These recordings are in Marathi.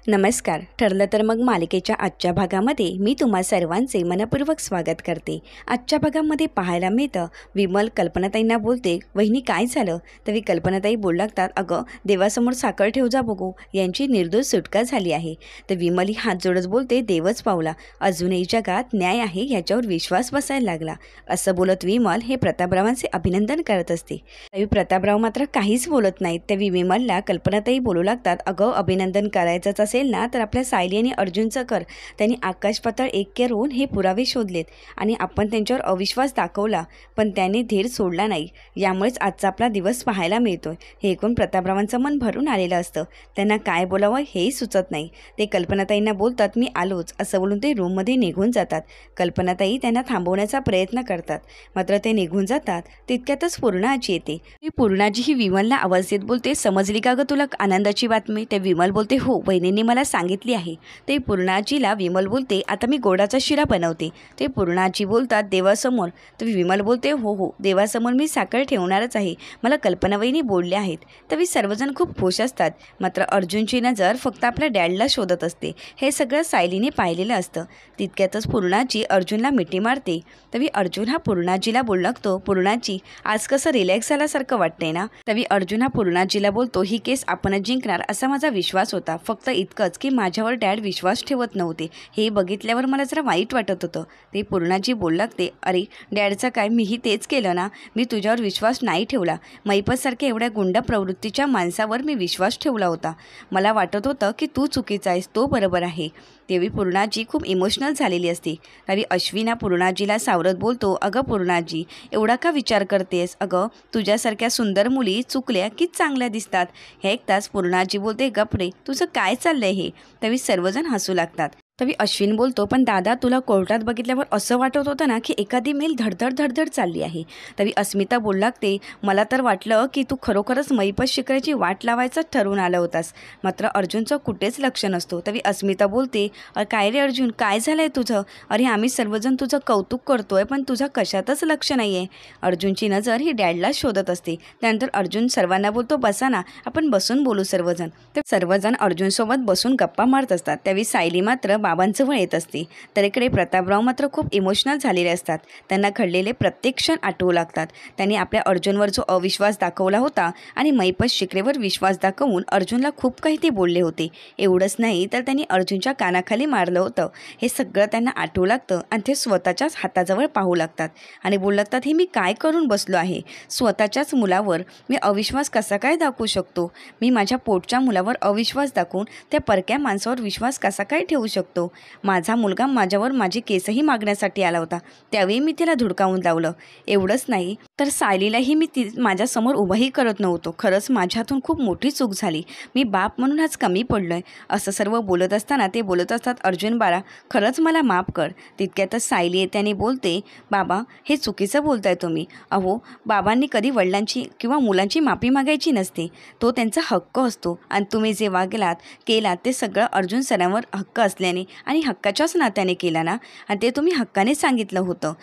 नमस्कार. ठरलं तर मग मालिकेच्या आजच्या भागामध्ये मी तुम्हा सर्वांचे मनपूर्वक स्वागत करते. आजच्या भागामध्ये पाहायला मिळतं विमल कल्पनाताईंना बोलते, वहिनी काय झालं? तरी कल्पनाताई बोलू लागतात, अगं देवासमोर साखर ठेव जा बघू, यांची निर्दोष सुटका झाली आहे. तर विमल ही हात जोडत बोलते, देवच पावला, अजूनही जगात न्याय आहे याच्यावर विश्वास बसायला लागला. असं बोलत विमल हे प्रतापरावांचे अभिनंदन करत असते. तरी प्रतापराव मात्र काहीच बोलत नाहीत. त्या विमलला कल्पनाताई बोलू लागतात, अगं अभिनंदन करायचंच असेल ना तर आपल्या सायली आणि अर्जुनचं कर. त्यांनी आकाश पाताळ एक करून हे पुरावे शोधलेत आणि आपण त्यांच्यावर अविश्वास दाखवला, पण त्यांनी धीर सोडला नाही. यामुळेच आजचा आपला दिवस पाहायला मिळतोय. हे ऐकून प्रतापरावांचं मन भरून आलेलं असतं. त्यांना काय बोलावं हेही सुचत नाही. ते कल्पनाताईंना बोलतात, मी आलोच, असं बोलून ते रूममध्ये निघून जातात. कल्पनाताई त्यांना थांबवण्याचा प्रयत्न करतात, मात्र ते निघून जातात. तितक्यातच पूर्णाजी येते. पूर्णाजी ही विमलला आवाज देत बोलते, समजली का गं तुला आनंदाची बातमी? ते विमल बोलते, हो वहिनींनी मला सांगितली आहे. ते पूर्णाजीला विमल बोलते, आता मी गोडाचा शिरा बनवते. ते पूर्णाजी बोलतात, देवासमोर? तर विमल बोलते, हो हो देवासमोर मी साखर ठेवणारच आहे, मला कल्पनावहिनी बोलल्या आहेत. तरी सर्वजण खूप खुश असतात. मात्र अर्जुनची नजर फक्त आपल्या डॅडला शोधत असते. हे सगळं सायलीने पाहिलेलं असतं. तितक्यातच पूर्णाजी अर्जुनला मिठी मारते. तरी अर्जुन हा पूर्णाजीला बोलू लागतो, पूर्णाजी आज कसं रिलॅक्स झाल्यासारखं वाटतंय ना? तरी अर्जुन हा पूर्णाजीला बोलतो, ही केस आपणच जिंकणार असा माझा विश्वास होता, फक्त इतकंच की माझ्यावर डॅड विश्वास ठेवत नव्हते. हे बघितल्यावर मला जरा वाईट वाटत होतं. ते पूर्णाजी बोलू लागते, अरे डॅडचं काय, मीही तेच केलं ना. मी तुझ्यावर विश्वास नाही ठेवला. मैपतसारख्या एवढ्या गुंड प्रवृत्तीच्या माणसावर मी विश्वास ठेवला होता. मला वाटत होतं की तू चुकीचा आहेस, तो बरोबर आहे. तेव्हा पूर्णाजी खूप इमोशनल झालेली असते. तरी अश्विना पूर्णाजीला सावरत बोलतो, अगं पूर्णाजी एवढा का विचार करतेस? अगं तुझ्यासारख्या सुंदर मुली चुकल्या की चांगल्या दिसतात. हे ऐकताच पूर्णाजी बोलते, गप रे, तुझं काय चाललंय हे? तरी सर्वजण हसू लागतात. तरी अश्विन बोलतो, पण दादा तुला कोर्टात बघितल्यावर असं वाटत होतं ना की एखादी मेल धडधड धडधड चालली आहे. तरी अस्मिता बोलू लागते, मला तर वाटलं की तू खरोखरच मैपत शिकायची वाट लावायचंच ठरवून आला होतास. मात्र अर्जुनचं कुठेच लक्ष नसतो. तरी अस्मिता बोलते, काय रे अर्जुन, काय झालं आहे तुझं? अरे आम्ही सर्वजण तुझं कौतुक करतोय, पण तुझं कशातच लक्ष नाही आहे. अर्जुनची नजर ही डॅडलाच शोधत असते. त्यानंतर अर्जुन सर्वांना बोलतो, बसा ना, आपण बसून बोलू सर्वजण. ते सर्वजण अर्जुनसोबत बसून गप्पा मारत असतात. त्यावेळी सायली मात्र बाबांजवळ येत असते. तर इकडे प्रतापराव मात्र खूप इमोशनल झालेले असतात. त्यांना घडलेले प्रत्येक क्षण आठवू लागतात. त्यांनी आपल्या अर्जुनवर जो अविश्वास दाखवला होता आणि मैपत शिकरेवर विश्वास दाखवून अर्जुनला खूप काही ते बोलले होते. एवढंच नाही तर त्यांनी अर्जुनच्या कानाखाली मारलं होतं. हे सगळं त्यांना आठवू लागतं आणि ते स्वतःच्याच हाताजवळ पाहू लागतात आणि बोलू लागतात, हे मी काय करून बसलो आहे? स्वतःच्याच मुलावर मी अविश्वास कसा काय दाखवू शकतो? मी माझ्या पोटच्या मुलावर अविश्वास दाखवून त्या परक्या माणसावर विश्वास कसा काय ठेवू शकतो? माझा मुलगा माझ्यावर माझे केसही मागण्यासाठी आला होता, त्यावेळी मी तिला धुडकावून लावलं. एवढंच नाही तर सायलीलाही मी माझ्यासमोर उभंही करत नव्हतो. खरंच माझ्या हातून खूप मोठी चूक झाली. मी बाप म्हणून आज कमी पडलोय. असं सर्व बोलत असताना ते बोलत असतात, अर्जुन बाळा खरंच मला माफ कर. तितक्यातच सायली येते आणि बोलते, बाबा हे चुकीचं बोलताय तुम्ही. अहो बाबांनी कधी वडिलांची किंवा मुलांची माफी मागायची नसते. तो त्यांचा हक्क असतो आणि तुम्ही जे केलात ते सगळं अर्जुन सरांवर हक्क असल्याने आणि हक्काच्याच नात्याने केला ना, आणि ते तुम्ही हक्काने सांगितलं होतं.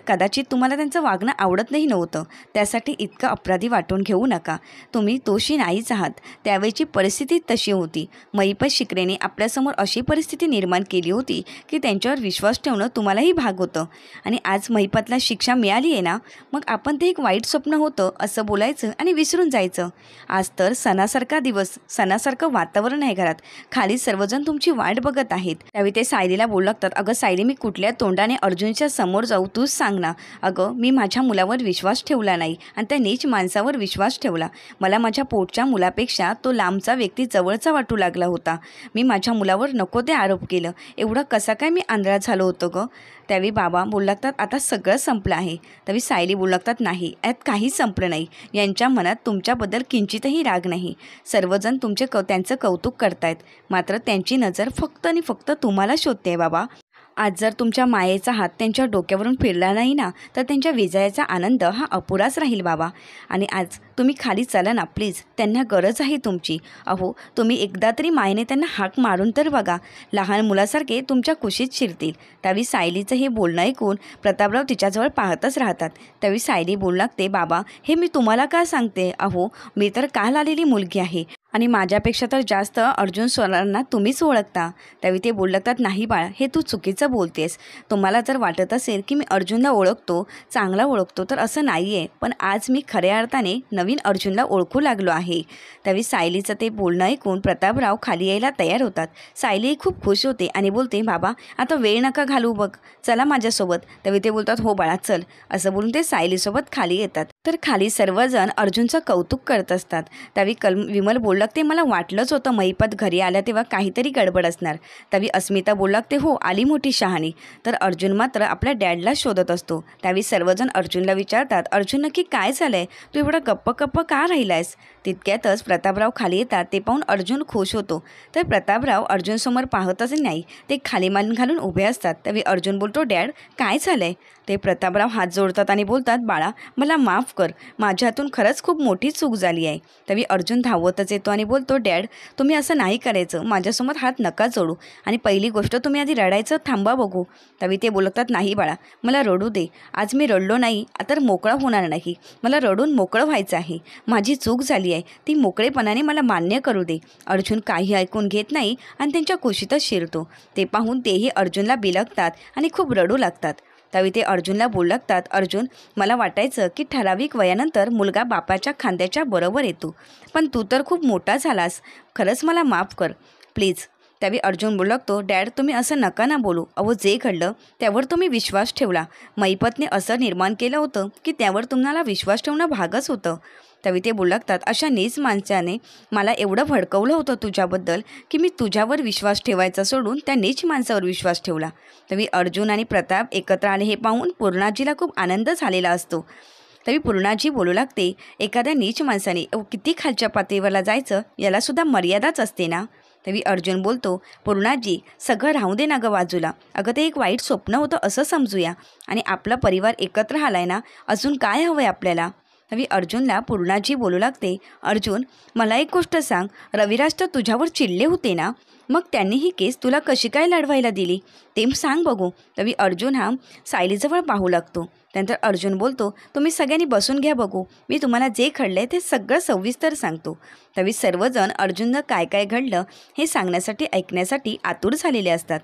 कदाचित तुम्हाला त्यांचं वागणं आवडत नाही नव्हतं, त्यासाठी इतकं अपराधी वाटून घेऊ नका. तुम्ही दोषी नाहीच आहात. त्यावेळची परिस्थिती तशी होती. मैपत शिकरेने आपल्यासमोर अशी परिस्थिती निर्माण केली होती की त्यांच्यावर विश्वास ठेवणं तुम्हालाही भाग होतं. आणि आज मैपतला शिक्षा मिळाली आहे ना, मग आपण ते एक वाईट स्वप्न होतं असं बोलायचं आणि विसरून जायचं. आज तर सणासारखा दिवस, सणासारखं वातावरण आहे घरात. खाली सर्वजण तुमची वाट बघत आहेत. त्यावेळी ते सायलीला बोलू लागतात, अगं सायली मी कुठल्या तोंडाने अर्जुनच्या समोर जाऊ, तूच सांग ना. अगं मी माझ्या मुलावर विश्वास ठेवला नाही आणि त्या नीच माणसावर विश्वास ठेवला. मला माझ्या पोटच्या मुलापेक्षा तो लांबचा व्यक्ती जवळचा वाटू लागला होता. मी माझ्या मुलावर नको ते आरोप केलं. एवढं कसा काय मी आंधळा झालो होतो गं? त्यावेळी बाबा बोलू लागतात, आता सगळं संपलं आहे. त्यावेळी सायली बोलू लागतात, नाही यात काहीच संपलं नाही. यांच्या मनात तुमच्याबद्दल किंचितही राग नाही. सर्वजण त्यांचं कौतुक करतायत, मात्र त्यांची नजर फक्त आणि फक्त तुम्हाला शोधते बाबा. आज जर तुमच्या मायेचा हात त्यांच्या डोक्यावरून फिरला नाही ना, तर त्यांच्या विजयाचा आनंद हा अपुराच राहील बाबा. आणि आज तुम्ही खाली चला ना प्लीज, त्यांना गरज आहे तुमची. अहो तुम्ही एकदा तरी मायेने त्यांना हाक मारून तर बघा. लहान मुलासारखे तुमच्या कुशीत शिरतील. त्यावेळी सायलीचं हे बोलणं ऐकून प्रतापराव तिच्याजवळ पाहतच राहतात. त्यावेळी सायली बोलू लागते, बाबा हे मी तुम्हाला का सांगते? अहो मी तर काल आलेली मुलगी आहे आणि माझ्यापेक्षा तर जास्त अर्जुन सरांना तुम्हीच ओळखता. त्यावेळी ते बोलू लागतात, नाही बाळा, हे तू चुकीचं बोलतेस. तुम्हाला जर वाटत असेल की मी अर्जुनला ओळखतो, चांगला ओळखतो, तर असं नाही आहे. पण आज मी खऱ्या अर्थाने नवीन अर्जुनला ओळखू लागलो आहे. त्यावेळी सायलीचं ते बोलणं ऐकून प्रतापराव खाली यायला तयार होतात. सायली खूप खुश होते आणि बोलते, बाबा आता वेळ नका घालू, बघ चला माझ्यासोबत. त्यावेळी ते बोलतात, हो बाळा चल. असं बोलून ते सायलीसोबत खाली येतात. तर खाली सर्वजण अर्जुनचं कौतुक करत असतात. त्यावेळी विमल बोलू लागते, मला वाटलंच होतं महिपत घरी आल्या तेव्हा काहीतरी गडबड असणार. त्यावेळी अस्मिता बोलू लागते, हो आली मोठी शहाणी. तर अर्जुन मात्र आपल्या डॅडला शोधत असतो. त्यावेळी सर्वजण अर्जुनला विचारतात, अर्जुन नक्की काय झालंय, तू एवढा गप्प का राहिलायस. तितक्यातच प्रतापराव खाली येतात. ते पाहून अर्जुन खुश होतो. तर प्रतापराव अर्जुनसमोर पाहतच नाही, ते खाली मान घालून उभे असतात. त्यावेळी अर्जुन बोलतो, डॅड काय झालंय. ते प्रतापराव हात जोडतात आणि बोलतात, बाळा मला माफ कर, माझ्या हातून खरंच खूप मोठी चूक झाली आहे. त्यावेळी अर्जुन धावतच येतो आणि बोलतो, डॅड तुम्ही असं नाही करायचं, माझ्यासमोर हात नका जोडू, आणि पहिली गोष्ट तुम्ही आधी रडायचं थांबा बघू. त्यावेळी ते बोलतात, नाही बाळा मला रडू दे, आज मी रडलो नाही तर मोकळा होणार नाही, मला रडून मोकळं व्हायचं आहे, माझी चूक झाली आहे, ती मोकळेपणाने मला मान्य करू दे. अर्जुन काही ऐकून घेत नाही आणि त्यांच्या कुशीतच शिरतो. ते पाहून तेही अर्जुनला बिलगतात आणि खूप रडू लागतात. त्यावेळी ते अर्जुनला बोलू लागतात, अर्जुन मला वाटायचं की ठराविक वयानंतर मुलगा बापाच्या खांद्याच्या बरोबर येतो, पण तू तर खूप मोठा झालास, खरंच मला माफ कर प्लीज. त्यावेळी अर्जुन बोलू लागतो, डॅड तुम्ही असं नका ना बोलू, अहो जे घडलं त्यावर तुम्ही विश्वास ठेवला, महिपतने असं निर्माण केलं होतं की त्यावर तुम्हाला विश्वास ठेवणं भागच होतं. त्यावेळी ते बोलू लागतात, अशा नीच माणसाने मला एवढं भडकवलं होतं तुझ्याबद्दल की मी तुझ्यावर विश्वास ठेवायचा सोडून त्या नीच माणसावर विश्वास ठेवला. त्यावेळी अर्जुन आणि प्रताप एकत्र आले हे पाहून पूर्णाजीला खूप आनंद झालेला असतो. त्यावेळी पूर्णाजी बोलू लागते, एखाद्या नीच माणसाने किती खालच्या पातळीवरला जायचं यालासुद्धा मर्यादाच असते ना. त्यावेळी अर्जुन बोलतो, पूर्णाजी सगळं राहू दे ना गं बाजूला, अगं ते एक वाईट स्वप्न होतं असं समजूया, आणि आपला परिवार एकत्र आलाय ना, अजून काय हवं आहे आपल्याला. त्यावेळी अर्जुनला पूर्णाजी बोलू लागते, अर्जुन मला एक गोष्ट सांग, रविराज तर तुझ्यावर चिडले होते ना, मग त्यांनी ही केस तुला कशी काय लढवायला दिली ते सांग बघू. त्यावेळी अर्जुन हा सायलीजवळ पाहू लागतो. त्यानंतर अर्जुन बोलतो, तुम्ही सगळ्यांनी बसून घ्या बघू, मी तुम्हाला जे घडलं ते सगळं सविस्तर सांगतो. त्यावेळी सर्वजण अर्जुननं काय काय घडलं हे सांगण्यासाठी ऐकण्यासाठी आतुर झालेले असतात.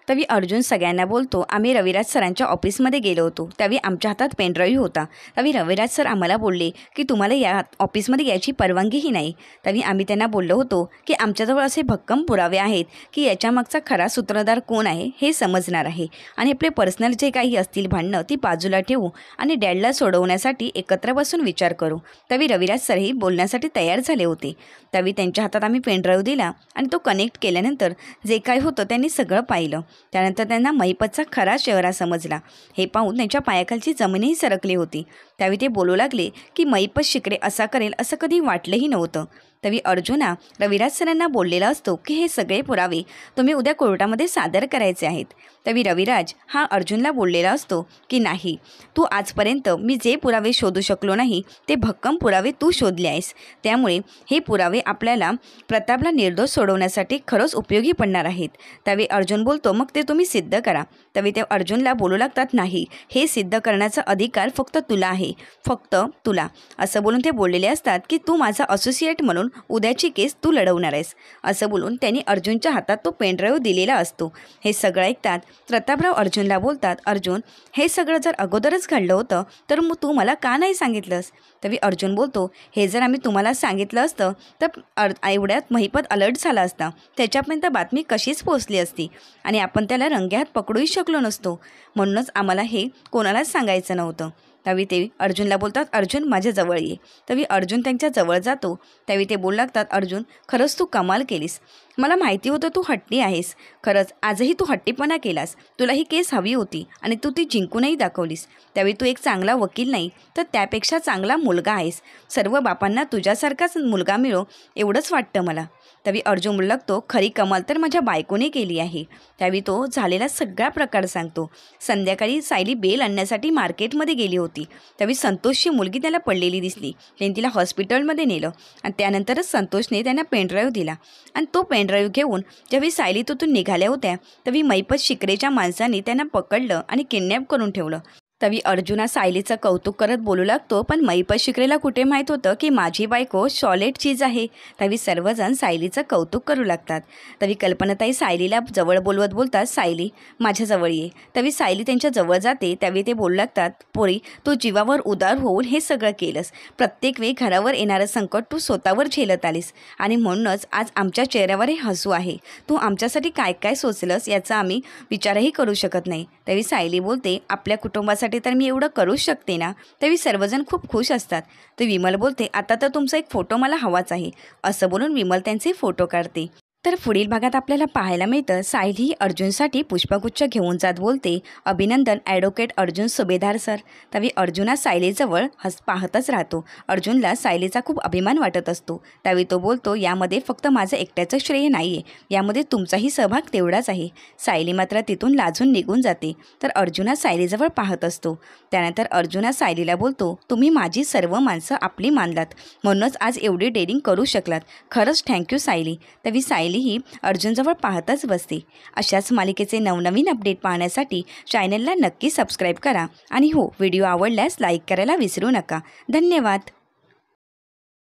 त्यावेळी अर्जुन सगळ्यांना बोलतो, आम्ही रविराज सरांच्या ऑफिसमध्ये गेलो होतो, त्यावेळी आमच्या हातात पेनड्राईव्ह होता. त्यावेळी रविराज सर आम्हाला बोलले की तुम्हाला या ऑफिसमध्ये यायची परवानगीही नाही. त्यावेळी आम्ही त्यांना बोललो होतो की आमच्याजवळ असे भक्कम पुरावे आहेत की याच्यामागचा खरा सूत्रधार कोण आहे हे समजणार आहे, आणि आपले पर्सनल जे काही असतील भांडणं ती बाजूला ठेवू आणि डॅडला सोडवण्यासाठी एकत्र बसून विचार करू. त्यावेळी रविराज सरही बोलण्यासाठी तयार झाले होते. त्यावेळी त्यांच्या हातात आम्ही पेनड्राईव्ह दिला आणि तो कनेक्ट केल्यानंतर जे काय होतं त्यांनी सगळं पाहिलं. त्यानंतर त्यांना महिपतचा खरा चेहरा समजला. हे पाहून त्यांच्या पायाखालची जमीनही सरकली होती. त्यावेळी ते बोलू लागले की महिपत शिकरे असा करेल असं कधी वाटलंही नव्हतं. त्यावेळी अर्जुना रविराज सरांना बोललेला असतो की हे सगळे पुरावे तुम्ही उद्या कोर्टामध्ये सादर करायचे आहेत. त्यावेळी रविराज हा अर्जुनला बोललेला असतो की नाही, तू आजपर्यंत मी जे पुरावे शोधू शकलो नाही ते भक्कम पुरावे तू शोधले आहेस, त्यामुळे हे पुरावे आपल्याला प्रतापला निर्दोष सोडवण्यासाठी खरंच उपयोगी पडणार आहेत. त्यावेळी अर्जुन बोलतो, मग ते तुम्ही सिद्ध करा. त्यावेळी ते अर्जुनला बोलू लागतात, नाही, हे सिद्ध करण्याचा अधिकार फक्त तुला आहे, फक्त तुला. असं बोलून ते बोललेले असतात की तू माझा असोसिएट म्हणून उद्याची केस तू लढवणार आहेस. असं बोलून त्यांनी अर्जुनच्या हातात तो पेनड्राईव्ह दिलेला असतो. हे सगळं ऐकतात प्रतापराव अर्जुनला बोलतात, अर्जुन हे सगळं जर अगोदरच घडलं होतं तर मग तू मला का नाही सांगितलंस. तरी अर्जुन बोलतो, हे जर आम्ही तुम्हाला सांगितलं असतं तर एवढ्यात महिपत अलर्ट झाला असता, त्याच्यापर्यंत बातमी कशीच पोचली असती आणि आपण त्याला रंग्यात पकडूही शकलो नसतो, म्हणूनच आम्हाला हे कोणालाच सांगायचं नव्हतं. त्यावेळी ते अर्जुनला बोलतात, अर्जुन माझ्या जवळ ये. त्यावेळी अर्जुन त्यांच्या जवळ जातो. त्यावेळी ते बोलू लागतात, अर्जुन खरंच तू कमाल केलीस, मला माहिती होतं तू हट्टी आहेस, खरंच आजही तू हट्टीपणा केलास, तुला ही केस हवी होती आणि तू ती जिंकूनही दाखवलीस. त्यावेळी तू एक चांगला वकील नाही तर त्यापेक्षा चांगला मुलगा आहेस, सर्व बापांना तुझ्यासारखाच मुलगा मिळो एवढंच वाटतं मला. त्यावेळी अर्जुन बोलू लागतो, खरी कमाल तर माझ्या बायकोने केली आहे. त्यावेळी तो झालेला सगळा प्रकार सांगतो. संध्याकाळी सायली बेल आणण्यासाठी मार्केटमध्ये गेली होती. त्यावेळी संतोषची मुलगी त्याला पडलेली दिसली. त्यांनी तिला हॉस्पिटलमध्ये नेलं आणि त्यानंतरच संतोषने त्यांना पेनड्राईव्ह दिला आणि तो पेनड्राईव्ह घेऊन ज्यावेळी सायली तिथून निघाल्या होत्या त्यावेळी महिपत शिकरेच्या माणसांनी त्यांना पकडलं आणि किडनॅप करून ठेवलं. तवी अर्जुना सायलीचं कौतुक करत बोलू लागतो, पण मैपत शिकलेला कुठे माहीत होतं की माझी बायको सॉलिड चीज आहे. तवी सर्वजण सायलीचं कौतुक करू लागतात. तवी कल्पनाताई सायलीला जवळ बोलवत बोलतात, सायली माझ्या जवळ ये. तवी सायली त्यांच्या जवळ जाते. त्यावेळी ते बोलू लागतात, पोरी तू जीवावर उदार होऊन हे सगळं केलंस. प्रत्येक वेळी घरावर येणारं संकट तू स्वतःवर झेलत आलीस आणि म्हणूनच आज आमच्या चेहऱ्यावर हे हसू आहे. तू आमच्यासाठी काय काय सोचलंस याचा आम्ही विचारही करू शकत नाही. त्यावेळी सायली बोलते, आपल्या कुटुंबासाठी तर मी एवढं करूच शकते ना. त्यावेळी सर्वजण खूप खुश असतात. तर विमल बोलते, आता तर तुमचा एक फोटो मला हवाच आहे. असं बोलून विमल त्यांचे फोटो काढते. तर पुढील भागात आपल्याला पाहायला मिळतं, सायली अर्जुनसाठी पुष्पगुच्छ घेऊन जात बोलते, अभिनंदन ॲडव्होकेट अर्जुन सुभेदार सर. त्यावेळी अर्जुना सायलीजवळ पाहतच राहतो. अर्जुनला सायलीचा खूप अभिमान वाटत असतो. त्यावेळी तो बोलतो, यामध्ये फक्त माझं एकट्याचं श्रेय नाही आहे, यामध्ये तुमचाही सहभाग तेवढाच आहे. सायली मात्र तिथून लाजून निघून जाते. तर अर्जुना सायलीजवळ पाहत असतो. त्यानंतर अर्जुना सायलीला बोलतो, तुम्ही माझी सर्व माणसं आपली मानलात, म्हणूनच आज एवढी डेअरिंग करू शकलात. खरंच थँक्यू सायली. त्यावेळी सायली ही अर्जुनजवळ पाहतच बसते. अशाच मालिकेचे नवनवीन अपडेट पाहण्यासाठी चॅनलला नक्की सबस्क्राईब करा आणि हो, व्हिडिओ आवडल्यास लाईक करायला विसरू नका. धन्यवाद.